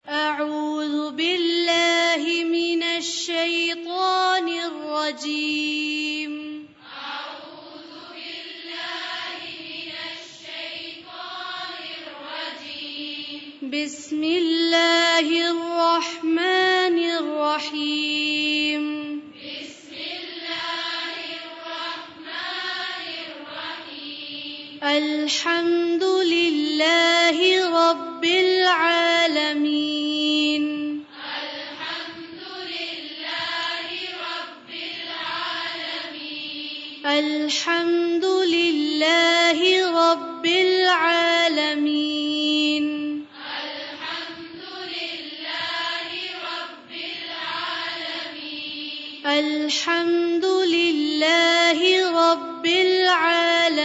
أعوذ بالله من الشيطان الرجيم. أعوذ بالله من الشيطان الرجيم. بسم الله الرحمن الرحيم. بسم الله الرحمن الرحيم. الحمد لله رب العالمين. الحمد لله رب العالمين. الحمد لله رب العالمين. الحمد لله رب العالمين. الحمد لله رب العالمين.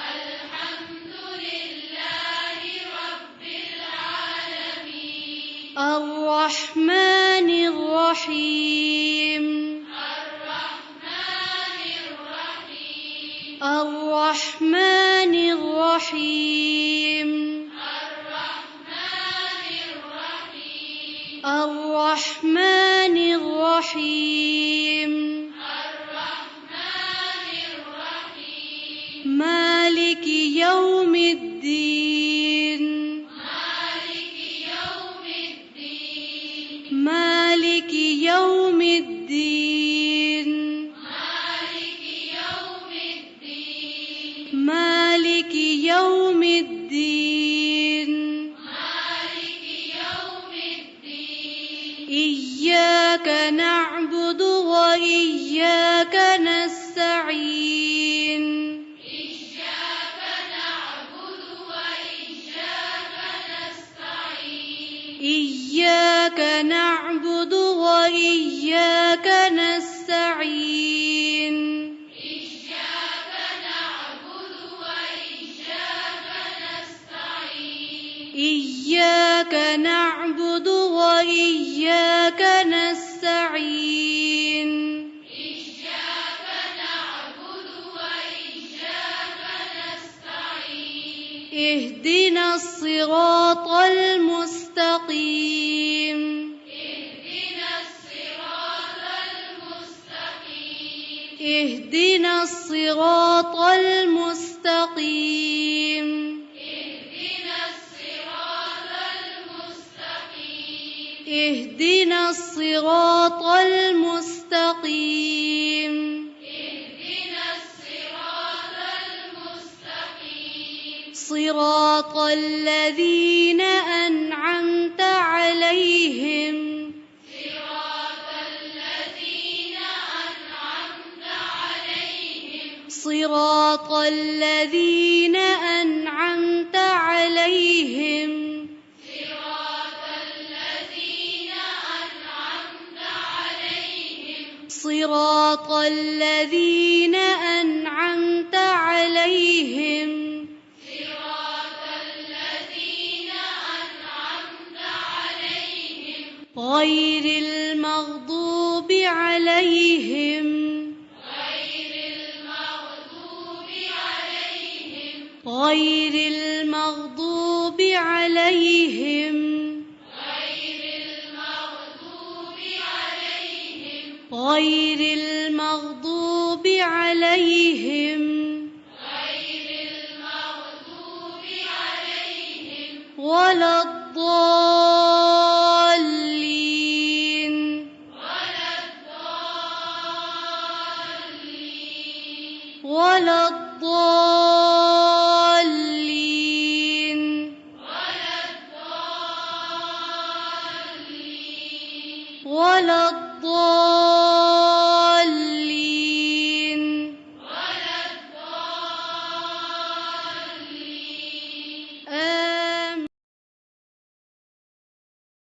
الحمد لله رب العالمين. الرحمن الرحيم. الرحمن الرحيم. الرحمن الرحيم. الرحمن الرحيم. الرحمن الرحيم. الرحمن الرحيم. مالك يوم الدين. مالك يوم الدين. مالك يوم الدين. مالك يوم الدين. مالك يوم الدين. مالك يوم الدين. إياك نعبد وإياك نستعين. إياك نعبد وإياك نستعين. إياك نعبد وإياك نستعين. إياك نعبد وإياك نستعين. إياك نعبد وإياك نستعين. إياك نعبد وإياك نستعين. اهدنا الصراط المستقيم. اهدنا الصراط المستقيم. اهدنا الصراط المستقيم. اهدنا الصراط المستقيم. اهدنا الصراط المستقيم. اهدنا الصراط المستقيم. صراط الذين أنعمت عليهم. صراط الذين أنعمت عليهم. صراط الذين أنعمت عليهم. صراط الذين أنعمت عليهم. صراط الذين أنعمت عليهم. صراط الذين أنعمت عليهم. غير المغضوب عليهم. غير المغضوب عليهم. غير المغضوب عليهم. غير المغضوب عليهم. غير المغضوب عليهم. غير المغضوب عليهم. ولا الضالين. ولا الضالين. ولا الضالين. ولا الضالين. ولا الضالين.